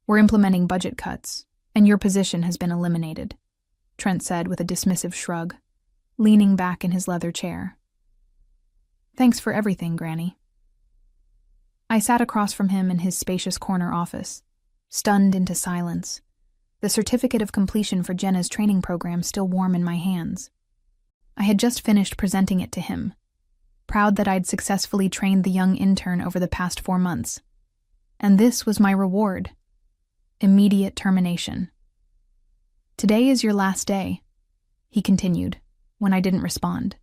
We're implementing budget cuts, and your position has been eliminated, Trent said with a dismissive shrug, leaning back in his leather chair. Thanks for everything, Granny. I sat across from him in his spacious corner office, stunned into silence, the certificate of completion for Jenna's training program still warm in my hands. I had just finished presenting it to him, proud that I'd successfully trained the young intern over the past 4 months. And this was my reward: immediate termination. Today is your last day, he continued, when I didn't respond.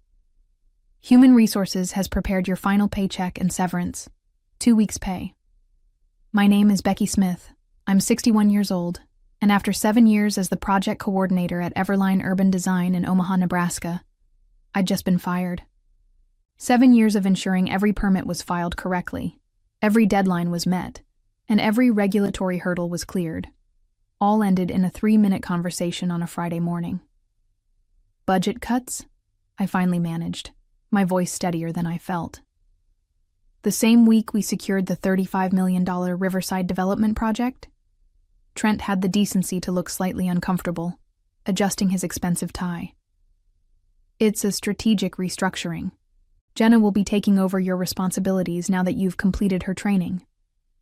Human Resources has prepared your final paycheck and severance, 2 weeks' pay. My name is Becky Smith. I'm 61 years old, and after 7 years as the project coordinator at Everline Urban Design in Omaha, Nebraska, I'd just been fired. 7 years of ensuring every permit was filed correctly, every deadline was met, and every regulatory hurdle was cleared. All ended in a 3-minute conversation on a Friday morning. Budget cuts? I finally managed, my voice steadier than I felt. The same week we secured the $35 million Riverside development project, Trent had the decency to look slightly uncomfortable, adjusting his expensive tie. It's a strategic restructuring. Jenna will be taking over your responsibilities now that you've completed her training.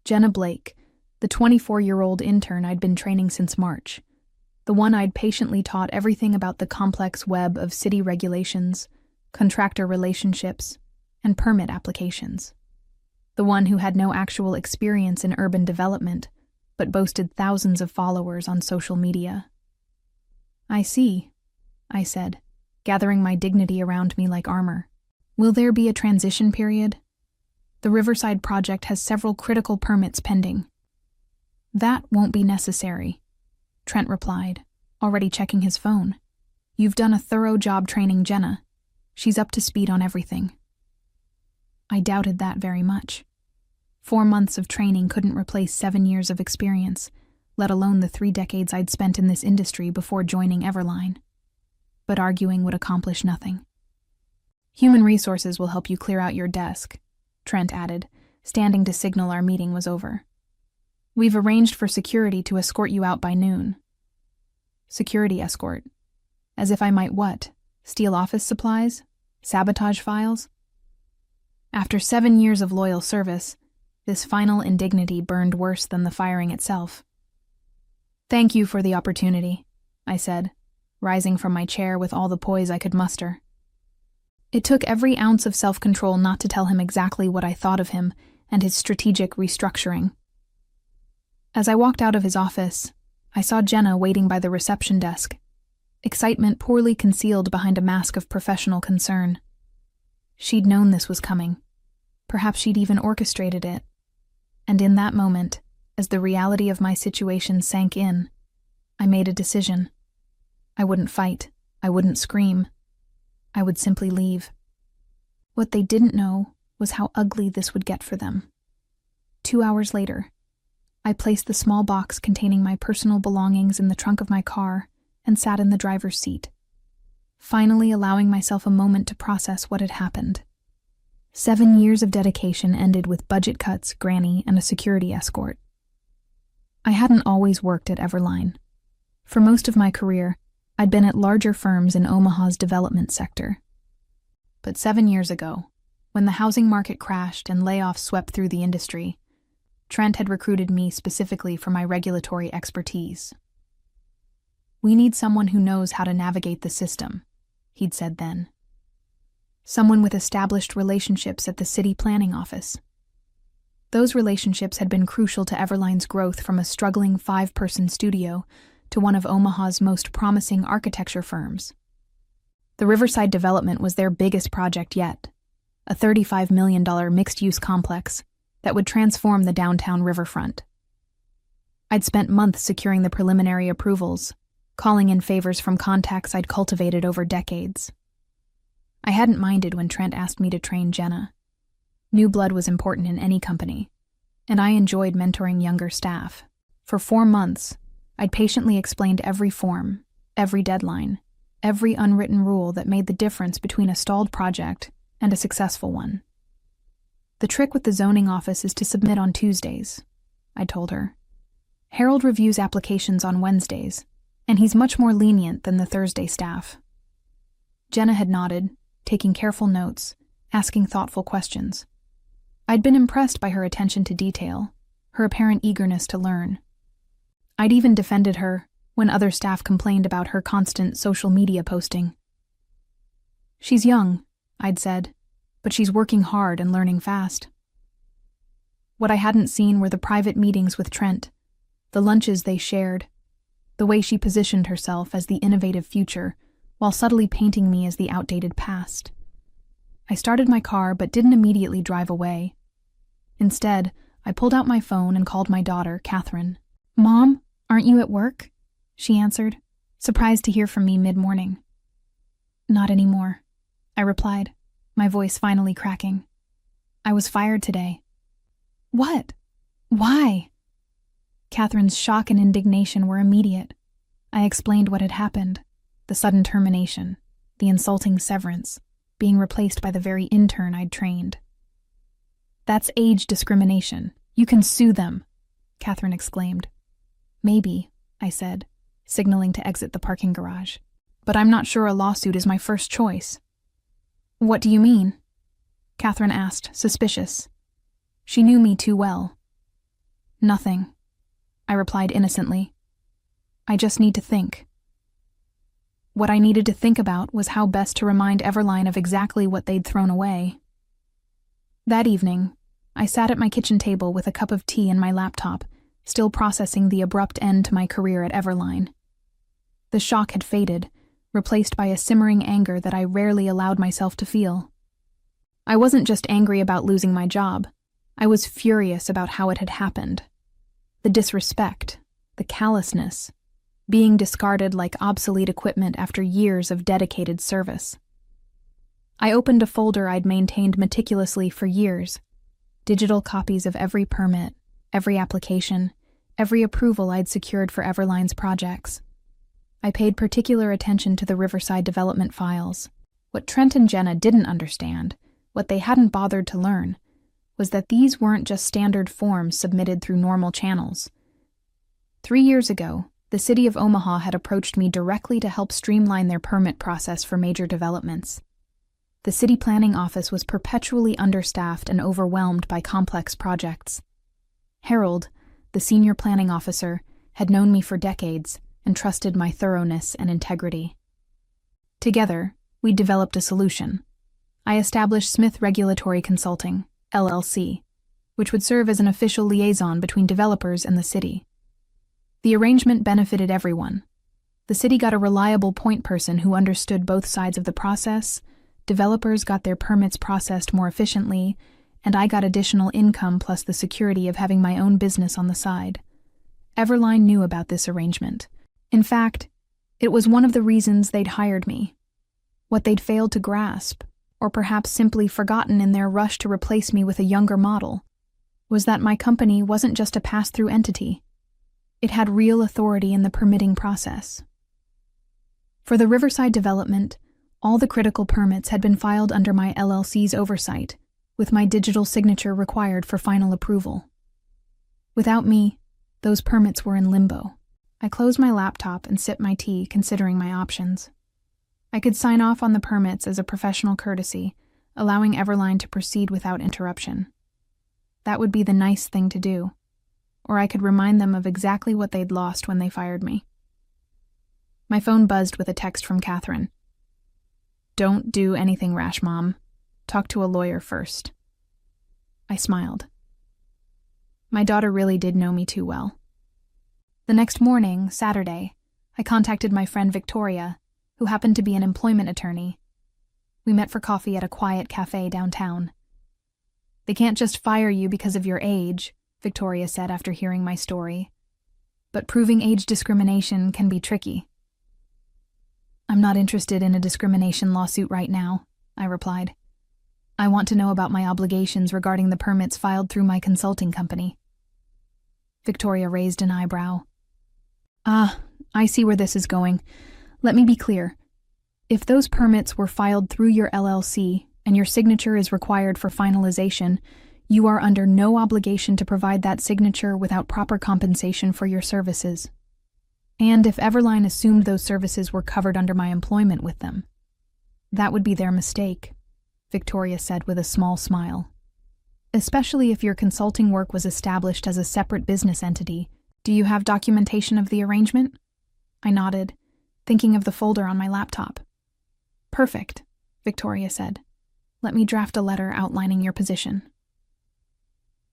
Jenna Blake, the 24-year-old intern I'd been training since March, the one I'd patiently taught everything about the complex web of city regulations, contractor relationships, and permit applications. The one who had no actual experience in urban development, but boasted thousands of followers on social media. I see, I said, gathering my dignity around me like armor. Will there be a transition period? The Riverside project has several critical permits pending. That won't be necessary, Trent replied, already checking his phone. You've done a thorough job training Jenna. She's up to speed on everything. I doubted that very much. 4 months of training couldn't replace 7 years of experience, let alone the 3 decades I'd spent in this industry before joining Everline. But arguing would accomplish nothing. Human Resources will help you clear out your desk, Trent added, standing to signal our meeting was over. We've arranged for security to escort you out by noon. Security escort? As if I might what? Steal office supplies? Sabotage files? After 7 years of loyal service, this final indignity burned worse than the firing itself. Thank you for the opportunity, I said, rising from my chair with all the poise I could muster. It took every ounce of self-control not to tell him exactly what I thought of him and his strategic restructuring. As I walked out of his office, I saw Jenna waiting by the reception desk, excitement poorly concealed behind a mask of professional concern. She'd known this was coming. Perhaps she'd even orchestrated it. And in that moment, as the reality of my situation sank in, I made a decision. I wouldn't fight. I wouldn't scream. I would simply leave. What they didn't know was how ugly this would get for them. 2 hours later, I placed the small box containing my personal belongings in the trunk of my car and sat in the driver's seat, finally allowing myself a moment to process what had happened. 7 years of dedication ended with budget cuts, Granny, and a security escort. I hadn't always worked at Everline. For most of my career, I'd been at larger firms in Omaha's development sector. But 7 years ago, when the housing market crashed and layoffs swept through the industry, Trent had recruited me specifically for my regulatory expertise. We need someone who knows how to navigate the system, he'd said then. Someone with established relationships at the city planning office. Those relationships had been crucial to Everline's growth from a struggling 5-person studio to one of Omaha's most promising architecture firms. The Riverside development was their biggest project yet, a $35 million mixed-use complex that would transform the downtown riverfront. I'd spent months securing the preliminary approvals, calling in favors from contacts I'd cultivated over decades. I hadn't minded when Trent asked me to train Jenna. New blood was important in any company, and I enjoyed mentoring younger staff. For 4 months, I'd patiently explained every form, every deadline, every unwritten rule that made the difference between a stalled project and a successful one. The trick with the zoning office is to submit on Tuesdays, I told her. Harold reviews applications on Wednesdays, and he's much more lenient than the Thursday staff. Jenna had nodded, taking careful notes, asking thoughtful questions. I'd been impressed by her attention to detail, her apparent eagerness to learn. I'd even defended her when other staff complained about her constant social media posting. She's young, I'd said, but she's working hard and learning fast. What I hadn't seen were the private meetings with Trent, the lunches they shared, the way she positioned herself as the innovative future while subtly painting me as the outdated past. I started my car but didn't immediately drive away. Instead, I pulled out my phone and called my daughter, Catherine. "Mom, aren't you at work?" she answered, surprised to hear from me mid-morning. "Not anymore," I replied, my voice finally cracking. "I was fired today." "What? Why?" Catherine's shock and indignation were immediate. I explained what had happened, the sudden termination, the insulting severance, being replaced by the very intern I'd trained. "That's age discrimination. You can sue them," Catherine exclaimed. "Maybe," I said, signaling to exit the parking garage. "But I'm not sure a lawsuit is my first choice." "What do you mean?" Catherine asked, suspicious. She knew me too well. "Nothing," I replied innocently. "I just need to think." What I needed to think about was how best to remind Everline of exactly what they'd thrown away. That evening, I sat at my kitchen table with a cup of tea and my laptop, still processing the abrupt end to my career at Everline. The shock had faded, replaced by a simmering anger that I rarely allowed myself to feel. I wasn't just angry about losing my job. I was furious about how it had happened. The disrespect, the callousness, being discarded like obsolete equipment after years of dedicated service. I opened a folder I'd maintained meticulously for years, digital copies of every permit, every application, every approval I'd secured for Everline's projects. I paid particular attention to the Riverside development files. What Trent and Jenna didn't understand, what they hadn't bothered to learn, was that these weren't just standard forms submitted through normal channels. 3 years ago, the city of Omaha had approached me directly to help streamline their permit process for major developments. The city planning office was perpetually understaffed and overwhelmed by complex projects. Harold, the senior planning officer, had known me for decades and trusted my thoroughness and integrity. Together, we developed a solution. I established Smith Regulatory Consulting, LLC, which would serve as an official liaison between developers and the city. The arrangement benefited everyone. The city got a reliable point person who understood both sides of the process, developers got their permits processed more efficiently, and I got additional income plus the security of having my own business on the side. Everline knew about this arrangement. In fact, it was one of the reasons they'd hired me. What they'd failed to grasp, or perhaps simply forgotten in their rush to replace me with a younger model, was that my company wasn't just a pass-through entity. It had real authority in the permitting process. For the Riverside development, all the critical permits had been filed under my LLC's oversight, with my digital signature required for final approval. Without me, those permits were in limbo. I closed my laptop and sipped my tea, considering my options. I could sign off on the permits as a professional courtesy, allowing Everline to proceed without interruption. That would be the nice thing to do. Or I could remind them of exactly what they'd lost when they fired me. My phone buzzed with a text from Catherine. "Don't do anything rash, Mom. Talk to a lawyer first." I smiled. My daughter really did know me too well. The next morning, Saturday, I contacted my friend Victoria, who happened to be an employment attorney. We met for coffee at a quiet cafe downtown. "They can't just fire you because of your age," Victoria said after hearing my story. "But proving age discrimination can be tricky." "I'm not interested in a discrimination lawsuit right now," I replied. "I want to know about my obligations regarding the permits filed through my consulting company." Victoria raised an eyebrow. I see where this is going. Let me be clear. If those permits were filed through your LLC and your signature is required for finalization, You are under no obligation to provide that signature without proper compensation for your services. And if Everline assumed those services were covered under my employment with them, that would be their mistake, Victoria said with a small smile. Especially if your consulting work was established as a separate business entity. Do you have documentation of the arrangement? I nodded, thinking of the folder on my laptop. Perfect, Victoria said. Let me draft a letter outlining your position.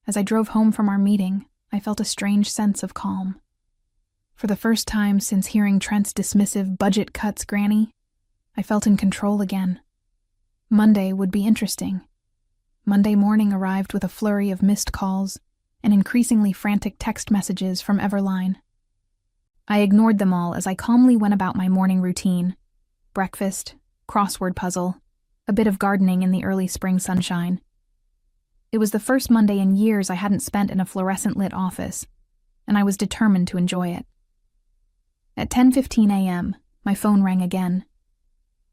As I drove home from our meeting, I felt a strange sense of calm. For the first time since hearing Trent's dismissive budget cuts granny, I felt in control again. Monday would be interesting. Monday morning arrived with a flurry of missed calls and increasingly frantic text messages from Everline. I ignored them all as I calmly went about my morning routine. Breakfast, crossword puzzle, a bit of gardening in the early spring sunshine. It was the first Monday in years I hadn't spent in a fluorescent-lit office, and I was determined to enjoy it. At 10:15 a.m., my phone rang again.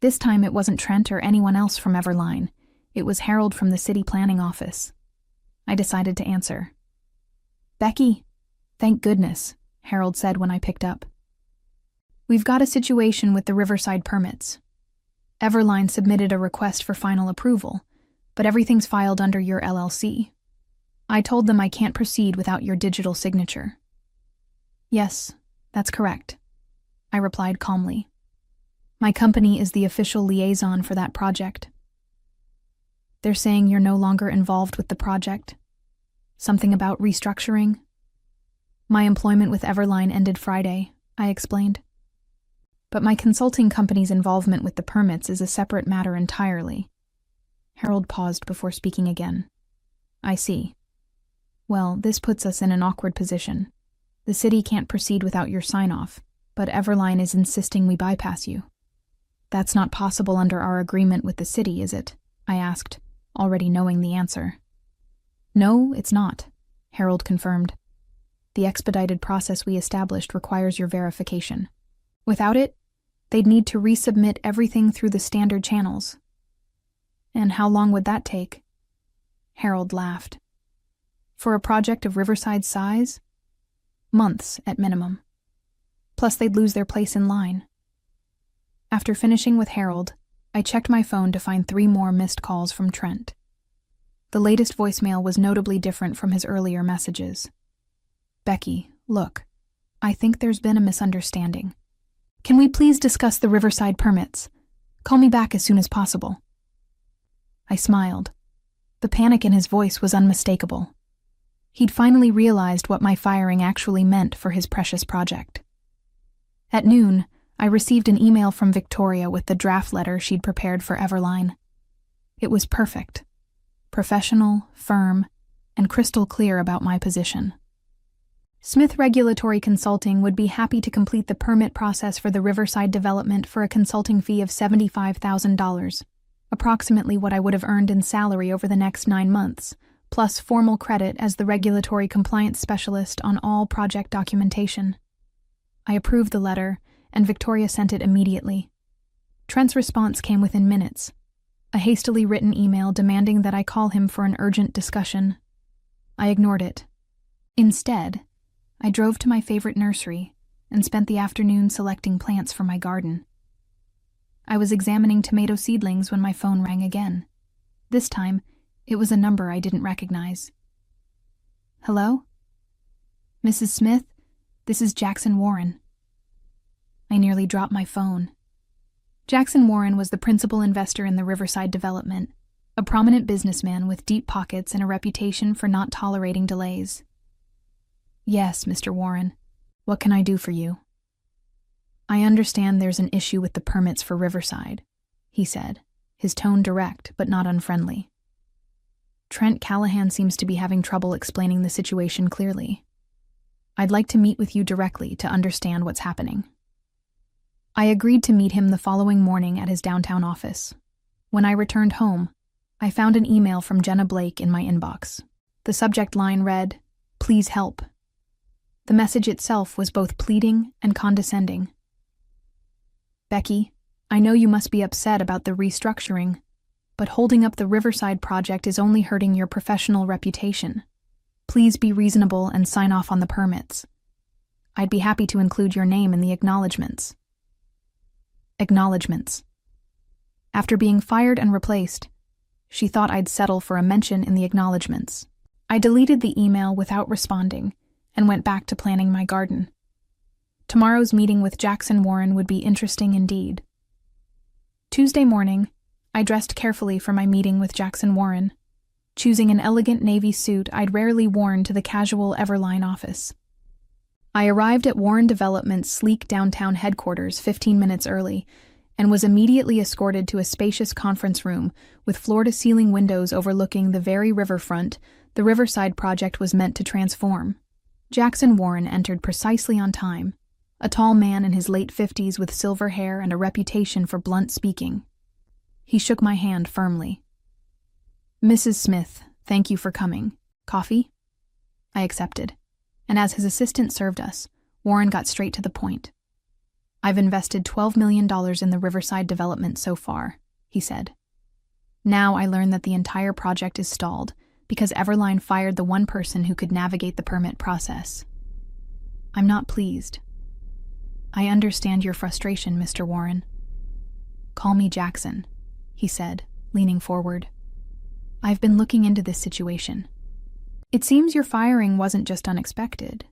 This time it wasn't Trent or anyone else from Everline. It was Harold from the city planning office. I decided to answer. "Becky?" "Thank goodness," Harold said when I picked up. "We've got a situation with the Riverside permits. Everline submitted a request for final approval, but everything's filed under your LLC. I told them I can't proceed without your digital signature." "Yes, that's correct," I replied calmly. "My company is the official liaison for that project." "They're saying you're no longer involved with the project? Something about restructuring?" "My employment with Everline ended Friday," I explained. "But my consulting company's involvement with the permits is a separate matter entirely." Harold paused before speaking again. "I see. Well, this puts us in an awkward position. The city can't proceed without your sign-off, but Everline is insisting we bypass you." "That's not possible under our agreement with the city, is it?" I asked, already knowing the answer. "No, it's not," Harold confirmed. "The expedited process we established requires your verification. Without it, they'd need to resubmit everything through the standard channels." "And how long would that take?" Harold laughed. "For a project of Riverside's size? Months at minimum. Plus they'd lose their place in line." After finishing with Harold, I checked my phone to find 3 more missed calls from Trent. The latest voicemail was notably different from his earlier messages. "Becky, look, I think there's been a misunderstanding. Can we please discuss the Riverside permits? Call me back as soon as possible." I smiled. The panic in his voice was unmistakable. He'd finally realized what my firing actually meant for his precious project. At noon, I received an email from Victoria with the draft letter she'd prepared for Everline. It was perfect. Professional, firm, and crystal clear about my position. Smith Regulatory Consulting would be happy to complete the permit process for the Riverside development for a consulting fee of $75,000, approximately what I would have earned in salary over the next 9 months, plus formal credit as the regulatory compliance specialist on all project documentation. I approved the letter, and Victoria sent it immediately. Trent's response came within minutes. A hastily written email demanding that I call him for an urgent discussion. I ignored it. Instead, I drove to my favorite nursery and spent the afternoon selecting plants for my garden. I was examining tomato seedlings when my phone rang again. This time, it was a number I didn't recognize. "Hello? Mrs. Smith, this is Jackson Warren." I nearly dropped my phone. Jackson Warren was the principal investor in the Riverside development, a prominent businessman with deep pockets and a reputation for not tolerating delays. "Yes, Mr. Warren. What can I do for you?" "I understand there's an issue with the permits for Riverside," he said, his tone direct but not unfriendly. "Trent Callahan seems to be having trouble explaining the situation clearly. I'd like to meet with you directly to understand what's happening." I agreed to meet him the following morning at his downtown office. When I returned home, I found an email from Jenna Blake in my inbox. The subject line read, "Please help." The message itself was both pleading and condescending. "Becky, I know you must be upset about the restructuring, but holding up the Riverside project is only hurting your professional reputation. Please be reasonable and sign off on the permits. I'd be happy to include your name in the acknowledgments. Acknowledgments. After being fired and replaced, she thought I'd settle for a mention in the acknowledgments. I deleted the email without responding and went back to planning my garden. Tomorrow's meeting with Jackson Warren would be interesting indeed. Tuesday morning, I dressed carefully for my meeting with Jackson Warren, choosing an elegant navy suit I'd rarely worn to the casual Everline office. I arrived at Warren Development's sleek downtown headquarters 15 minutes early and was immediately escorted to a spacious conference room with floor-to-ceiling windows overlooking the very riverfront the Riverside project was meant to transform. Jackson Warren entered precisely on time, a tall man in his late 50s with silver hair and a reputation for blunt speaking. He shook my hand firmly. "Mrs. Smith, thank you for coming. Coffee?" I accepted, and as his assistant served us, Warren got straight to the point. "I've invested $12 million in the Riverside development so far," he said. "Now I learn that the entire project is stalled because Everline fired the one person who could navigate the permit process. I'm not pleased. I understand your frustration, Mr. Warren." "Call me Jackson," he said, leaning forward. "I've been looking into this situation. It seems your firing wasn't just unexpected.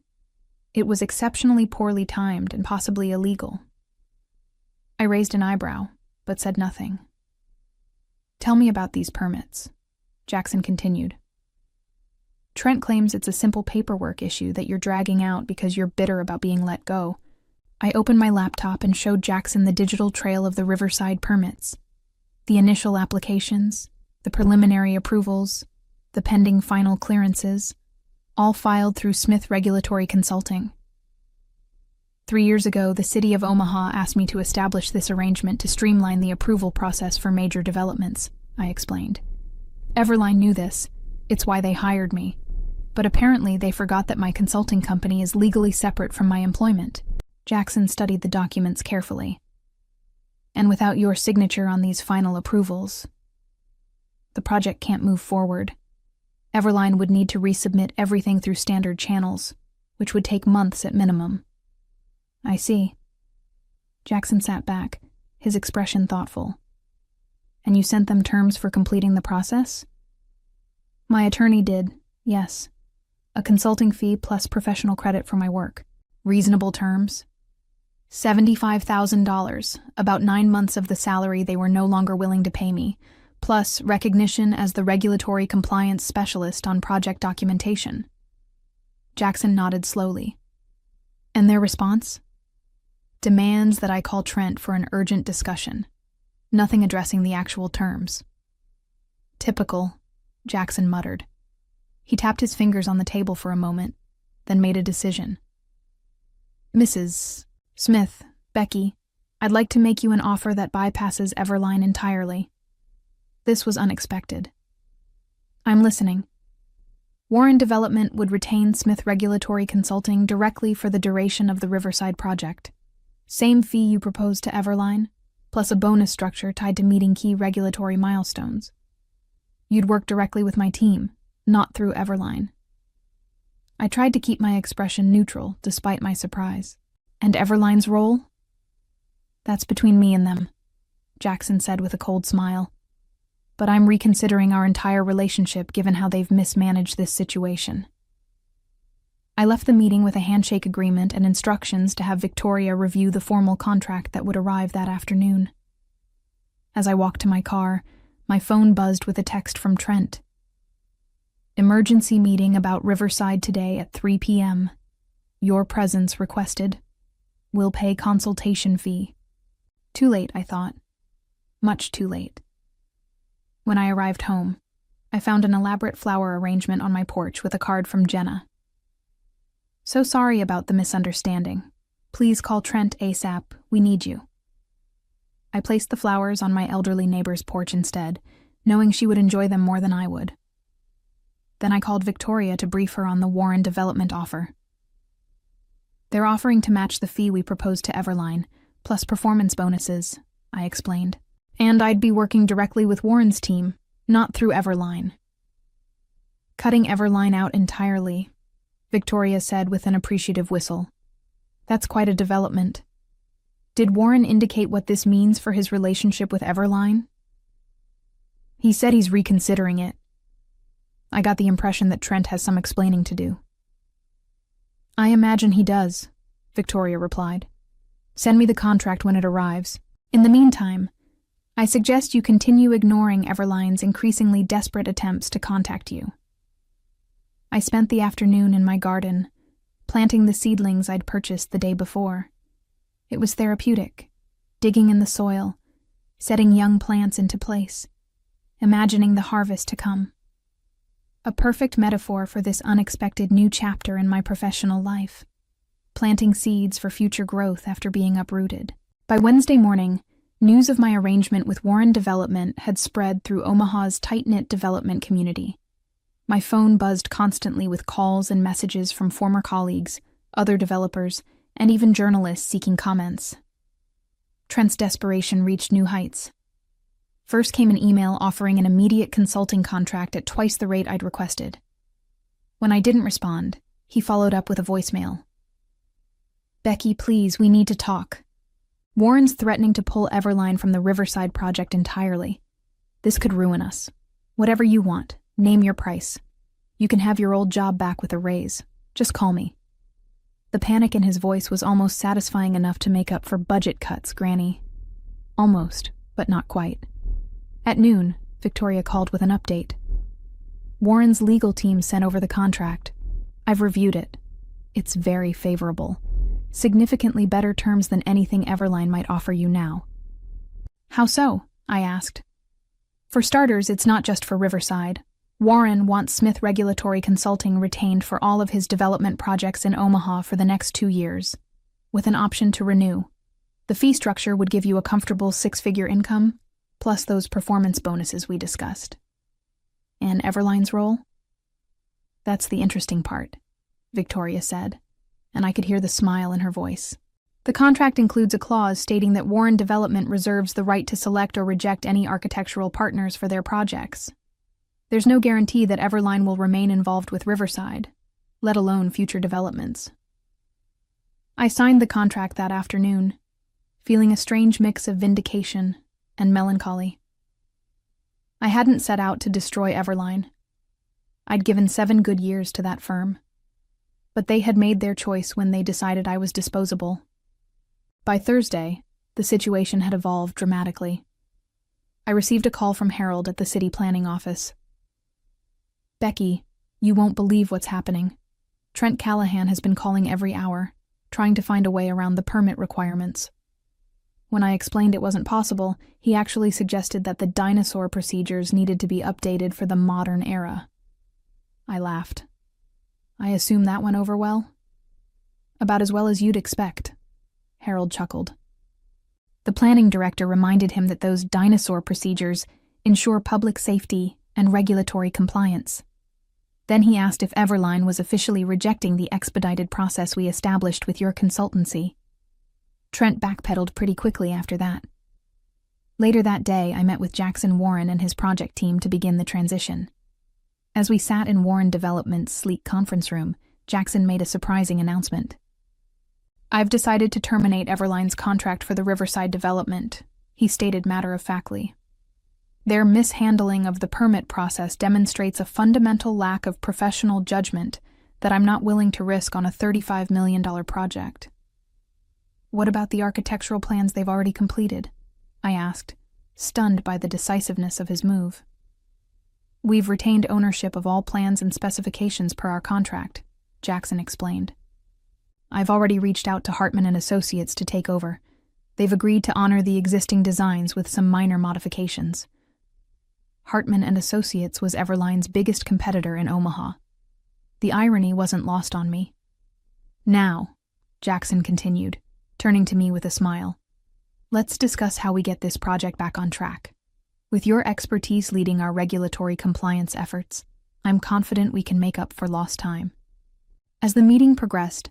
It was exceptionally poorly timed and possibly illegal." I raised an eyebrow, but said nothing. "Tell me about these permits," Jackson continued. "Trent claims it's a simple paperwork issue that you're dragging out because you're bitter about being let go." I opened my laptop and showed Jackson the digital trail of the Riverside permits. The initial applications, the preliminary approvals, the pending final clearances, all filed through Smith Regulatory Consulting. 3 years ago, the city of Omaha asked me to establish this arrangement to streamline the approval process for major developments, I explained. Everline knew this. It's why they hired me. But apparently they forgot that my consulting company is legally separate from my employment. Jackson studied the documents carefully. "And without your signature on these final approvals, the project can't move forward. Everline would need to resubmit everything through standard channels, which would take months at minimum." "I see." Jackson sat back, his expression thoughtful. "And you sent them terms for completing the process?" "My attorney did, yes. A consulting fee plus professional credit for my work." "Reasonable terms?" $75,000, about 9 months of the salary they were no longer willing to pay me, plus recognition as the regulatory compliance specialist on project documentation. Jackson nodded slowly. "And their response?" "Demands that I call Trent for an urgent discussion. Nothing addressing the actual terms." "Typical," Jackson muttered. He tapped his fingers on the table for a moment, then made a decision. "Mrs. Smith, Becky, I'd like to make you an offer that bypasses Everline entirely. This was unexpected." "I'm listening." "Warren Development would retain Smith Regulatory Consulting directly for the duration of the Riverside project. Same fee you proposed to Everline, plus a bonus structure tied to meeting key regulatory milestones. You'd work directly with my team, not through Everline." I tried to keep my expression neutral despite my surprise. "And Everline's role?" "That's between me and them," Jackson said with a cold smile. "But I'm reconsidering our entire relationship given how they've mismanaged this situation." I left the meeting with a handshake agreement and instructions to have Victoria review the formal contract that would arrive that afternoon. As I walked to my car, my phone buzzed with a text from Trent. "Emergency meeting about Riverside today at 3 p.m. Your presence requested. Will pay consultation fee." Too late, I thought. Much too late. When I arrived home, I found an elaborate flower arrangement on my porch with a card from Jenna. "So sorry about the misunderstanding. Please call Trent ASAP. We need you." I placed the flowers on my elderly neighbor's porch instead, knowing she would enjoy them more than I would. Then I called Victoria to brief her on the Warren Development offer. "They're offering to match the fee we proposed to Everline, plus performance bonuses," I explained. And I'd be working directly with Warren's team, not through Everline. Cutting Everline out entirely, Victoria said with an appreciative whistle. That's quite a development. Did Warren indicate what this means for his relationship with Everline? He said he's reconsidering it. I got the impression that Trent has some explaining to do. I imagine he does, Victoria replied. Send me the contract when it arrives. In the meantime, I suggest you continue ignoring Everline's increasingly desperate attempts to contact you. I spent the afternoon in my garden, planting the seedlings I'd purchased the day before. It was therapeutic, digging in the soil, setting young plants into place, imagining the harvest to come. A perfect metaphor for this unexpected new chapter in my professional life, planting seeds for future growth after being uprooted. By Wednesday morning, news of my arrangement with Warren Development had spread through Omaha's tight-knit development community. My phone buzzed constantly with calls and messages from former colleagues, other developers, and even journalists seeking comments. Trent's desperation reached new heights. First came an email offering an immediate consulting contract at twice the rate I'd requested. When I didn't respond, he followed up with a voicemail. Becky, please, we need to talk. Warren's threatening to pull Everline from the Riverside project entirely. This could ruin us. Whatever you want, name your price. You can have your old job back with a raise. Just call me. The panic in his voice was almost satisfying enough to make up for budget cuts, Granny. Almost, but not quite. At noon, Victoria called with an update. Warren's legal team sent over the contract. I've reviewed it. It's very favorable. Significantly better terms than anything Everline might offer you now. How so? I asked. For starters, it's not just for Riverside. Warren wants Smith Regulatory Consulting retained for all of his development projects in Omaha for the next 2 years, with an option to renew. The fee structure would give you a comfortable 6-figure income, plus those performance bonuses we discussed. And Everline's role? That's the interesting part, Victoria said, and I could hear the smile in her voice. The contract includes a clause stating that Warren Development reserves the right to select or reject any architectural partners for their projects. There's no guarantee that Everline will remain involved with Riverside, let alone future developments. I signed the contract that afternoon, feeling a strange mix of vindication and melancholy. I hadn't set out to destroy Everline. I'd given 7 good years to that firm, but they had made their choice when they decided I was disposable. By Thursday, the situation had evolved dramatically. I received a call from Harold at the city planning office. Becky, you won't believe what's happening. Trent Callahan has been calling every hour, trying to find a way around the permit requirements. When I explained it wasn't possible, he actually suggested that the dinosaur procedures needed to be updated for the modern era. I laughed. I assume that went over well? About as well as you'd expect, Harold chuckled. The planning director reminded him that those dinosaur procedures ensure public safety and regulatory compliance. Then he asked if Everline was officially rejecting the expedited process we established with your consultancy. Trent backpedaled pretty quickly after that. Later that day, I met with Jackson Warren and his project team to begin the transition. As we sat in Warren Development's sleek conference room, Jackson made a surprising announcement. I've decided to terminate Everline's contract for the Riverside development, he stated matter-of-factly. Their mishandling of the permit process demonstrates a fundamental lack of professional judgment that I'm not willing to risk on a $35 million project. What about the architectural plans they've already completed? I asked, stunned by the decisiveness of his move. We've retained ownership of all plans and specifications per our contract, Jackson explained. I've already reached out to Hartman and Associates to take over. They've agreed to honor the existing designs with some minor modifications. Hartman and Associates was Everline's biggest competitor in Omaha. The irony wasn't lost on me. Now, Jackson continued, turning to me with a smile, let's discuss how we get this project back on track. With your expertise leading our regulatory compliance efforts, I'm confident we can make up for lost time. As the meeting progressed,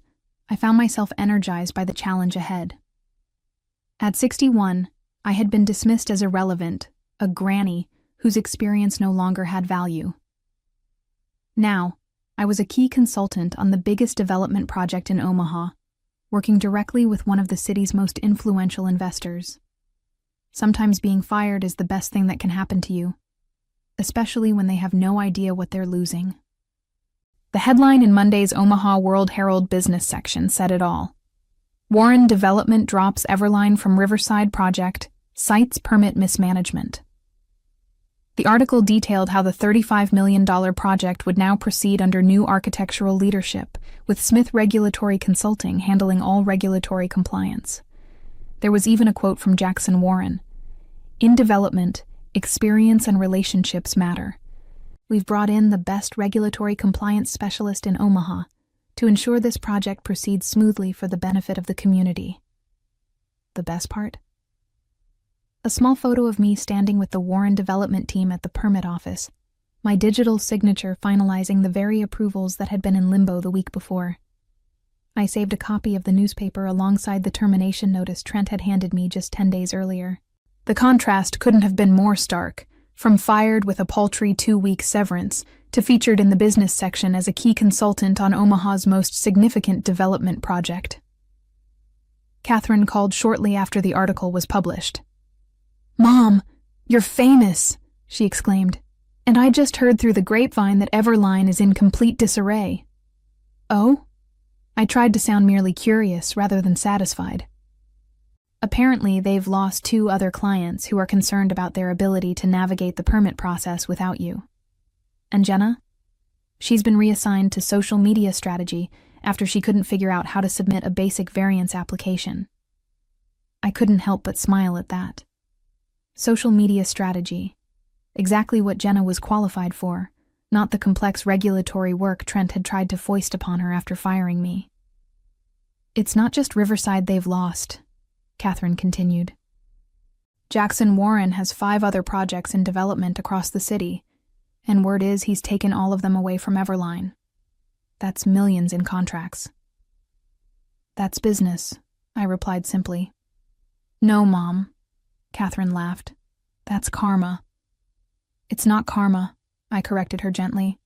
I found myself energized by the challenge ahead. At 61, I had been dismissed as irrelevant, a granny whose experience no longer had value. Now, I was a key consultant on the biggest development project in Omaha, working directly with one of the city's most influential investors. Sometimes being fired is the best thing that can happen to you, especially when they have no idea what they're losing. The headline in Monday's Omaha World-Herald business section said it all. Warren Development drops Everline from Riverside project, cites permit mismanagement. The article detailed how the $35 million project would now proceed under new architectural leadership, with Smith Regulatory Consulting handling all regulatory compliance. There was even a quote from Jackson Warren. "In development, experience and relationships matter. We've brought in the best regulatory compliance specialist in Omaha to ensure this project proceeds smoothly for the benefit of the community." The best part? A small photo of me standing with the Warren development team at the permit office, my digital signature finalizing the very approvals that had been in limbo the week before. I saved a copy of the newspaper alongside the termination notice Trent had handed me just 10 days earlier. The contrast couldn't have been more stark, from fired with a paltry 2-week severance to featured in the business section as a key consultant on Omaha's most significant development project. Catherine called shortly after the article was published. "Mom, you're famous," she exclaimed, "and I just heard through the grapevine that Everline is in complete disarray." "Oh?" I tried to sound merely curious rather than satisfied. "Apparently, they've lost 2 other clients who are concerned about their ability to navigate the permit process without you. And Jenna? She's been reassigned to social media strategy after she couldn't figure out how to submit a basic variance application." I couldn't help but smile at that. Social media strategy. Exactly what Jenna was qualified for, not the complex regulatory work Trent had tried to foist upon her after firing me. "It's not just Riverside they've lost," Catherine continued. "Jackson Warren has 5 other projects in development across the city, and word is he's taken all of them away from Everline. That's millions in contracts." "That's business," I replied simply. "No, Mom," Catherine laughed. "That's karma." "It's not karma," I corrected her gently.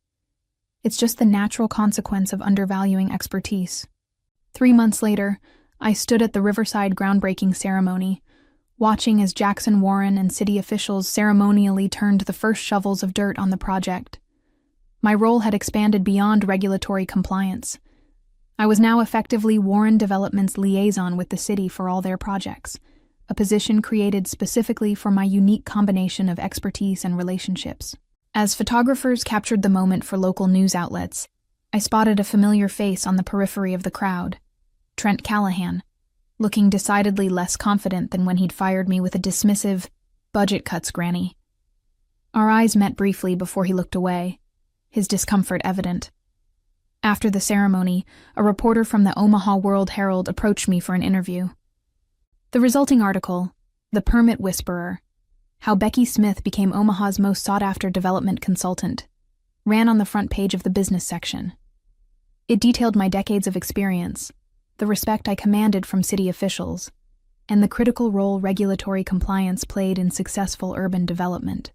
"It's just the natural consequence of undervaluing expertise." 3 months later, I stood at the Riverside groundbreaking ceremony, watching as Jackson Warren and city officials ceremonially turned the first shovels of dirt on the project. My role had expanded beyond regulatory compliance. I was now effectively Warren Development's liaison with the city for all their projects, a position created specifically for my unique combination of expertise and relationships. As photographers captured the moment for local news outlets, I spotted a familiar face on the periphery of the crowd, Trent Callahan, looking decidedly less confident than when he'd fired me with a dismissive, "Budget cuts, Granny." Our eyes met briefly before he looked away, his discomfort evident. After the ceremony, a reporter from the Omaha World-Herald approached me for an interview. The resulting article, "The Permit Whisperer: How Becky Smith Became Omaha's Most Sought-After Development Consultant," ran on the front page of the business section. It detailed my decades of experience, the respect I commanded from city officials, and the critical role regulatory compliance played in successful urban development.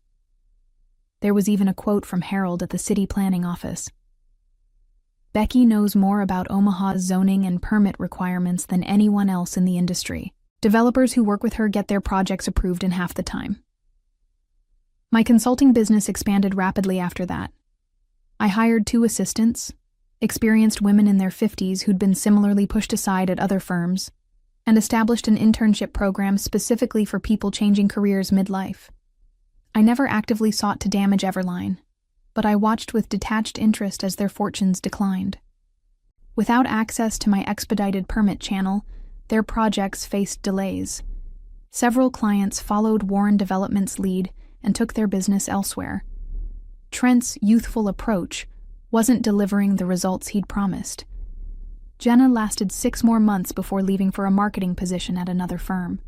There was even a quote from Harold at the city planning office. "Becky knows more about Omaha's zoning and permit requirements than anyone else in the industry. Developers who work with her get their projects approved in half the time." My consulting business expanded rapidly after that. I hired 2 assistants, experienced women in their 50s who'd been similarly pushed aside at other firms, and established an internship program specifically for people changing careers midlife. I never actively sought to damage Everline, but I watched with detached interest as their fortunes declined. Without access to my expedited permit channel, their projects faced delays. Several clients followed Warren Development's lead and took their business elsewhere. Trent's youthful approach wasn't delivering the results he'd promised. Jenna lasted 6 more months before leaving for a marketing position at another firm.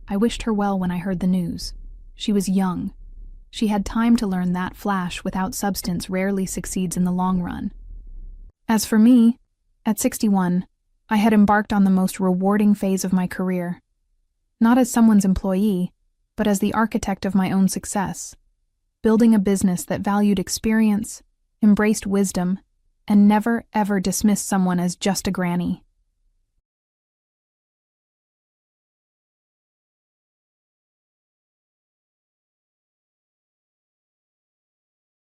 I wished her well when I heard the news. She was young. She had time to learn that flash without substance rarely succeeds in the long run. As for me, at 61, I had embarked on the most rewarding phase of my career. not as someone's employee, but as the architect of my own success, building a business that valued experience, embraced wisdom, and never ever dismissed someone as just a granny.